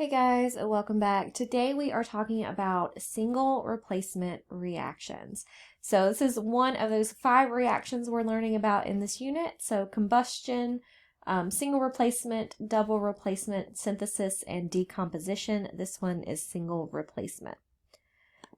Hey guys, welcome back. Today we are talking about single replacement reactions. So this is one of those 5 reactions we're learning about in this unit. So combustion, single replacement, double replacement, synthesis, and decomposition. This one is single replacement.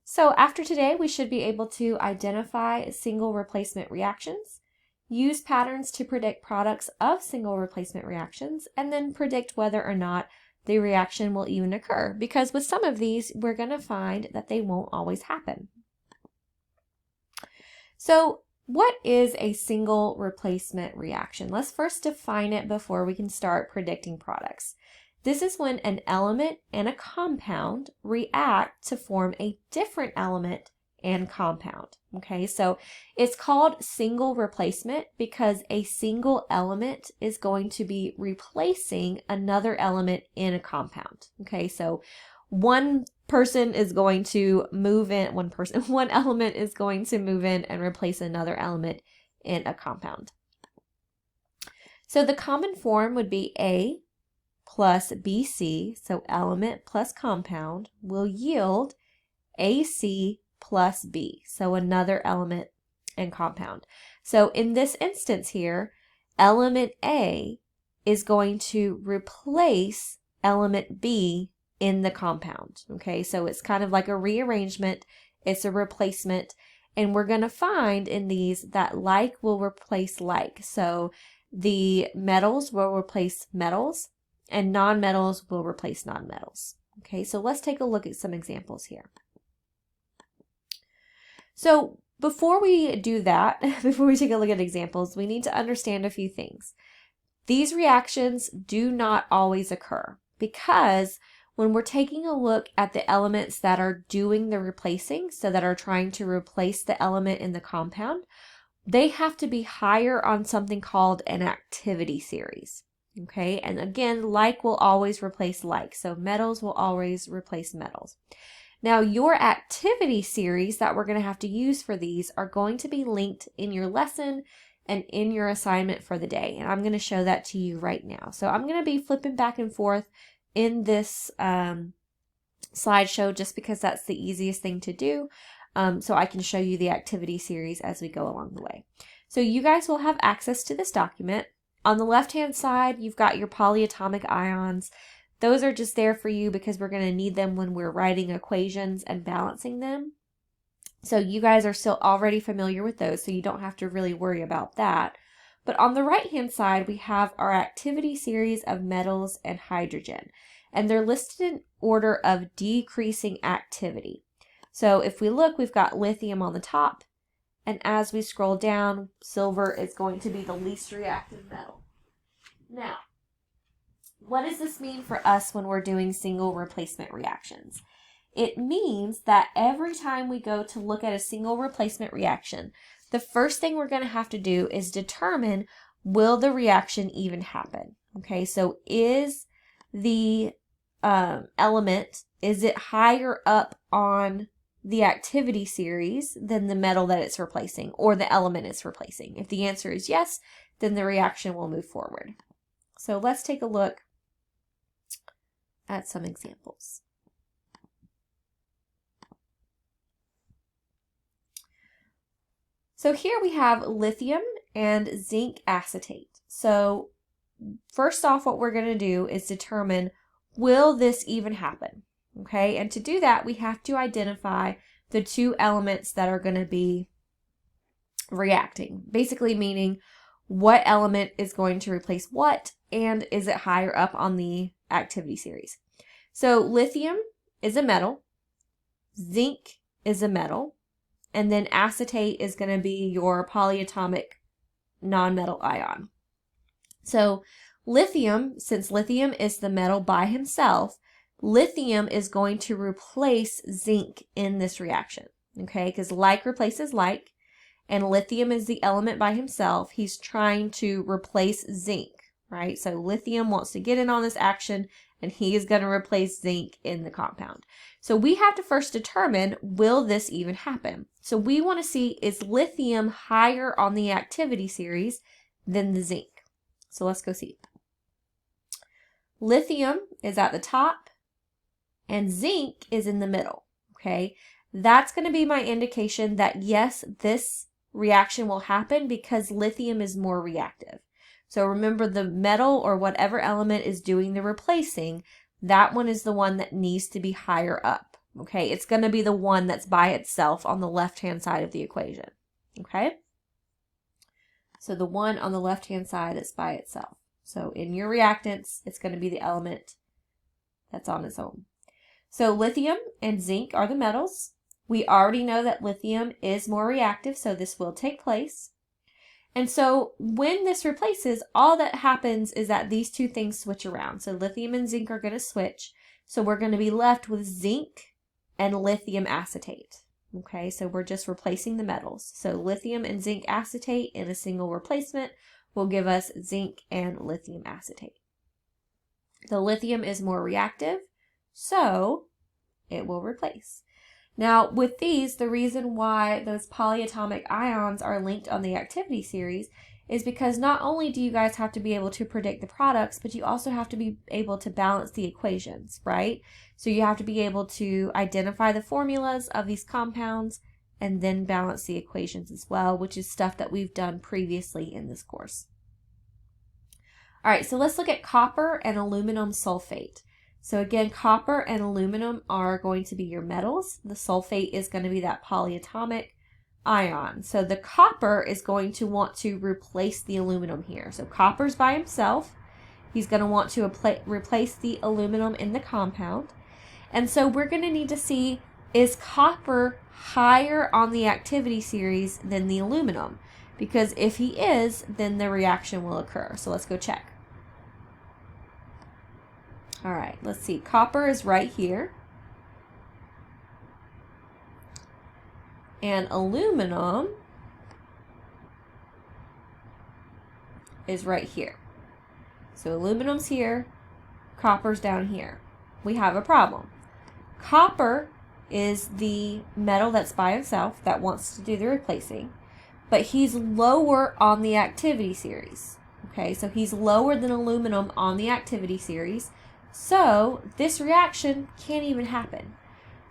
So after today, we should be able to identify single replacement reactions, use patterns to predict products of single replacement reactions, and then predict whether or not the reaction will even occur, because with some of these, we're going to find that they won't always happen. So what is a single replacement reaction? Let's first define it before we can start predicting products. This is when an element and a compound react to form a different element and compound. Okay, so it's called single replacement because a single element is going to be replacing another element in a compound. Okay, so one element is going to move in and replace another element in a compound. So the common form would be A plus BC, so element plus compound, will yield AC plus B, so another element and compound. So in this instance here, element A is going to replace element B in the compound. Okay, so it's kind of like a rearrangement, it's a replacement, and we're going to find in these that like will replace like. So the metals will replace metals, and nonmetals will replace nonmetals. Okay, so let's take a look at some examples here. So before we do that, before we take a look at examples, we need to understand a few things. These reactions do not always occur because when we're taking a look at the elements that are doing the replacing, so that are trying to replace the element in the compound, they have to be higher on something called an activity series. Okay, and again, like will always replace like, so metals will always replace metals. Now, your activity series that we're going to have to use for these are going to be linked in your lesson and in your assignment for the day. And I'm going to show that to you right now. So I'm going to be flipping back and forth in this slideshow just because that's the easiest thing to do. So I can show you the activity series as we go along the way. So you guys will have access to this document. On the left-hand side, you've got your polyatomic ions. Those are just there for you because we're going to need them when we're writing equations and balancing them. So you guys are still already familiar with those, so you don't have to really worry about that. But on the right-hand side, we have our activity series of metals and hydrogen, and they're listed in order of decreasing activity. So if we look, we've got lithium on the top, and as we scroll down, silver is going to be the least reactive metal. Now, what does this mean for us when we're doing single replacement reactions? It means that every time we go to look at a single replacement reaction, the first thing we're going to have to do is determine, will the reaction even happen? Okay, so is the element, is it higher up on the activity series than the metal that it's replacing or the element it's replacing? If the answer is yes, then the reaction will move forward. So let's take a look at some examples. So here we have lithium and zinc acetate. So first off, what we're going to do is determine, will this even happen? Okay, and to do that, we have to identify the two elements that are going to be reacting. Basically meaning what element is going to replace what, and is it higher up on the activity series. So lithium is a metal, zinc is a metal, and then acetate is going to be your polyatomic nonmetal ion. So lithium, since lithium is the metal by himself, lithium is going to replace zinc in this reaction, okay? Because like replaces like, and lithium is the element by himself. He's trying to replace zinc, right? So lithium wants to get in on this action, and he is going to replace zinc in the compound. So we have to first determine, will this even happen? So we want to see, is lithium higher on the activity series than the zinc? So let's go see. Lithium is at the top, and zinc is in the middle, okay? That's going to be my indication that yes, this reaction will happen because lithium is more reactive. So remember, the metal or whatever element is doing the replacing, that one is the one that needs to be higher up, okay? It's going to be the one that's by itself on the left-hand side of the equation, okay? So the one on the left-hand side is by itself. So in your reactants, it's going to be the element that's on its own. So lithium and zinc are the metals. We already know that lithium is more reactive, so this will take place. And so when this replaces, all that happens is that these two things switch around. So lithium and zinc are going to switch. So we're going to be left with zinc and lithium acetate. Okay, so we're just replacing the metals. So lithium and zinc acetate in a single replacement will give us zinc and lithium acetate. The lithium is more reactive, so it will replace. Now, with these, the reason why those polyatomic ions are linked on the activity series is because not only do you guys have to be able to predict the products, but you also have to be able to balance the equations, right? So you have to be able to identify the formulas of these compounds and then balance the equations as well, which is stuff that we've done previously in this course. All right, so let's look at copper and aluminum sulfate. So again, copper and aluminum are going to be your metals. The sulfate is going to be that polyatomic ion. So the copper is going to want to replace the aluminum here. So copper's by himself. He's going to want to replace the aluminum in the compound. And so we're going to need to see, is copper higher on the activity series than the aluminum? Because if he is, then the reaction will occur. So let's go check. All right, let's see. Copper is right here. And aluminum is right here. So aluminum's here, copper's down here. We have a problem. Copper is the metal that's by itself that wants to do the replacing, but he's lower on the activity series. Okay, so he's lower than aluminum on the activity series. So this reaction can't even happen.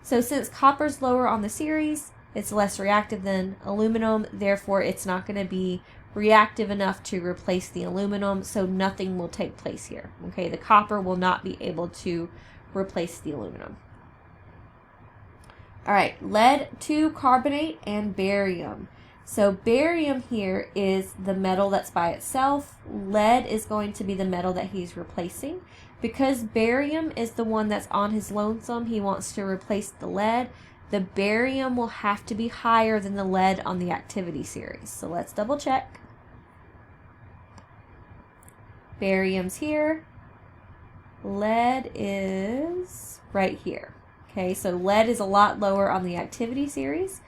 So since copper's lower on the series, it's less reactive than aluminum, therefore it's not going to be reactive enough to replace the aluminum, so nothing will take place here. Okay, the copper will not be able to replace the aluminum. All right, lead 2 carbonate and barium. So barium here is the metal that's by itself. Lead is going to be the metal that he's replacing. Because barium is the one that's on his lonesome, he wants to replace the lead. The barium will have to be higher than the lead on the activity series. So let's double check. Barium's here. Lead is right here. Okay, so lead is a lot lower on the activity series.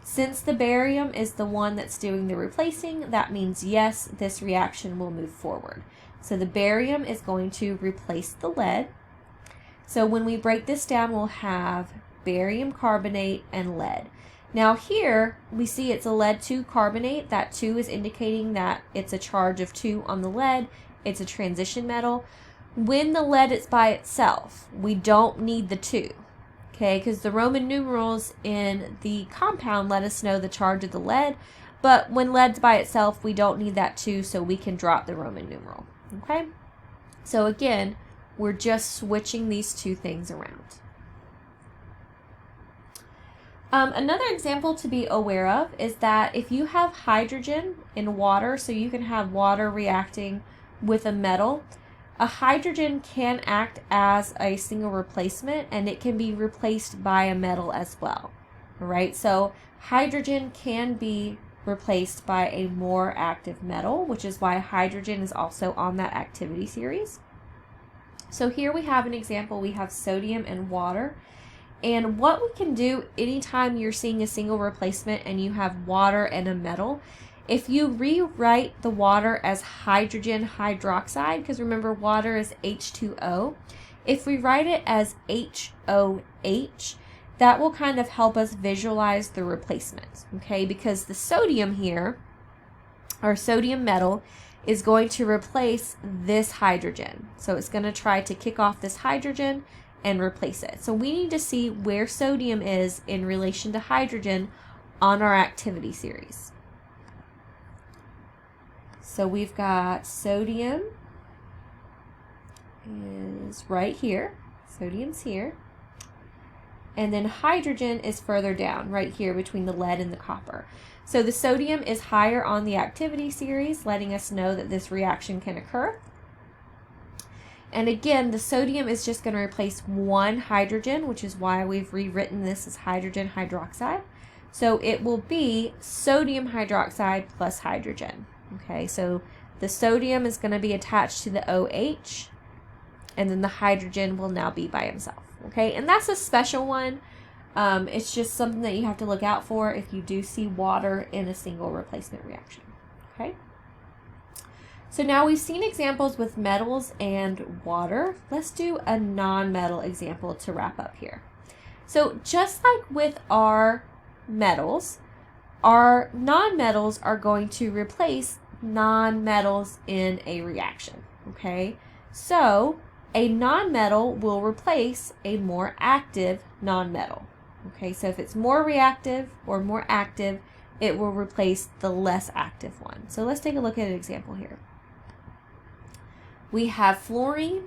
Since the barium is the one that's doing the replacing, that means yes, this reaction will move forward. So the barium is going to replace the lead. So when we break this down, we'll have barium carbonate and lead. Now here we see it's a lead 2 carbonate. That 2 is indicating that it's a charge of 2 on the lead. It's a transition metal. When the lead is by itself, we don't need the 2. Okay, because the Roman numerals in the compound let us know the charge of the lead, but when lead's by itself, we don't need that 2, so we can drop the Roman numeral. Okay, so again, we're just switching these two things around. Another example to be aware of is that if you have hydrogen in water, so you can have water reacting with a metal, a hydrogen can act as a single replacement, and it can be replaced by a metal as well. All right, so hydrogen can be replaced by a more active metal, which is why hydrogen is also on that activity series. So here we have an example. We have sodium and water. And what we can do anytime you're seeing a single replacement and you have water and a metal, if you rewrite the water as hydrogen hydroxide, because remember water is H2O, if we write it as HOH, that will kind of help us visualize the replacement, okay? Because the sodium here, our sodium metal, is going to replace this hydrogen. So it's going to try to kick off this hydrogen and replace it. So we need to see where sodium is in relation to hydrogen on our activity series. So we've got sodium is right here. Sodium's here. And then hydrogen is further down, right here between the lead and the copper. So the sodium is higher on the activity series, letting us know that this reaction can occur. And again, the sodium is just going to replace one hydrogen, which is why we've rewritten this as hydrogen hydroxide. So it will be sodium hydroxide plus hydrogen. Okay, so the sodium is going to be attached to the OH, and then the hydrogen will now be by himself. Okay, and that's a special one. It's just something that you have to look out for if you do see water in a single replacement reaction. Okay. So now we've seen examples with metals and water. Let's do a non-metal example to wrap up here. So just like with our metals, our non-metals are going to replace non-metals in a reaction. Okay, so a non-metal will replace a more active non-metal. Okay, so if it's more reactive or more active, it will replace the less active one. So let's take a look at an example here. We have fluorine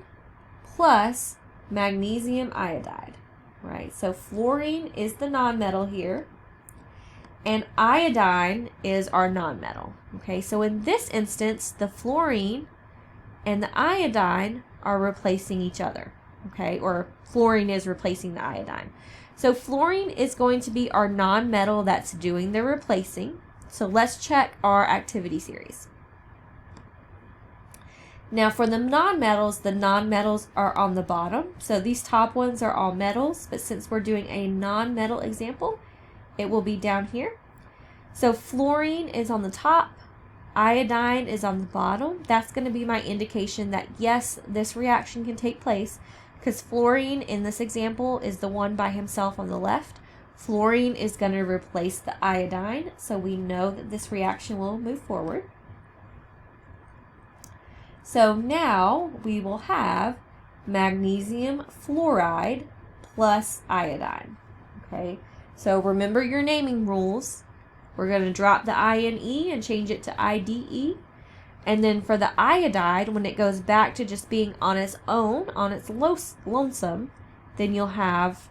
plus magnesium iodide, right? So fluorine is the non-metal here, and iodine is our non-metal. Okay, so in this instance, the fluorine and the iodine are replacing each other, okay? Or fluorine is replacing the iodine. So fluorine is going to be our non-metal that's doing the replacing. So let's check our activity series. Now for the non-metals are on the bottom. So these top ones are all metals, but since we're doing a non-metal example, it will be down here. So fluorine is on the top, iodine is on the bottom. That's going to be my indication that yes, this reaction can take place, because fluorine in this example is the one by himself on the left. Fluorine is going to replace the iodine, so we know that this reaction will move forward. So now we will have magnesium fluoride plus iodine. Okay, so remember your naming rules. We're going to drop the I-N-E and change it to I-D-E. And then for the iodide, when it goes back to just being on its own, on its lonesome, then you'll have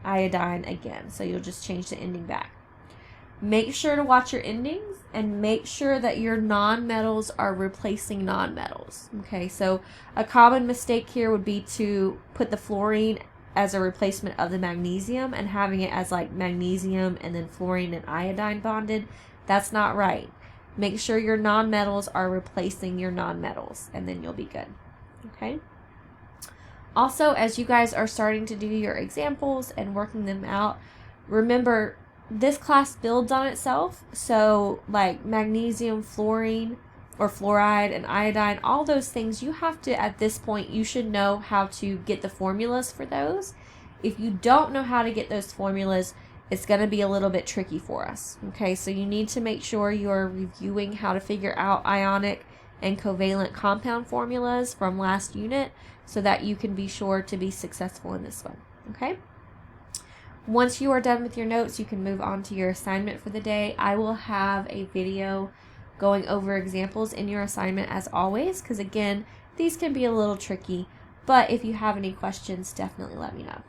iodine again. So you'll just change the ending back. Make sure to watch your endings and make sure that your non-metals are replacing non-metals. Okay, so a common mistake here would be to put the fluorine as a replacement of the magnesium and having it as like magnesium and then fluorine and iodine bonded. That's not right. Make sure your non-metals are replacing your non-metals, and then you'll be good. Okay. Also, as you guys are starting to do your examples and working them out, remember this class builds on itself. So like magnesium, fluorine, or fluoride and iodine, all those things you have to, at this point, you should know how to get the formulas for those. If you don't know how to get those formulas, it's going to be a little bit tricky for us. Okay, so you need to make sure you're reviewing how to figure out ionic and covalent compound formulas from last unit so that you can be sure to be successful in this one. Okay? Once you are done with your notes, you can move on to your assignment for the day. I will have a video going over examples in your assignment as always, because again, these can be a little tricky, but if you have any questions, definitely let me know.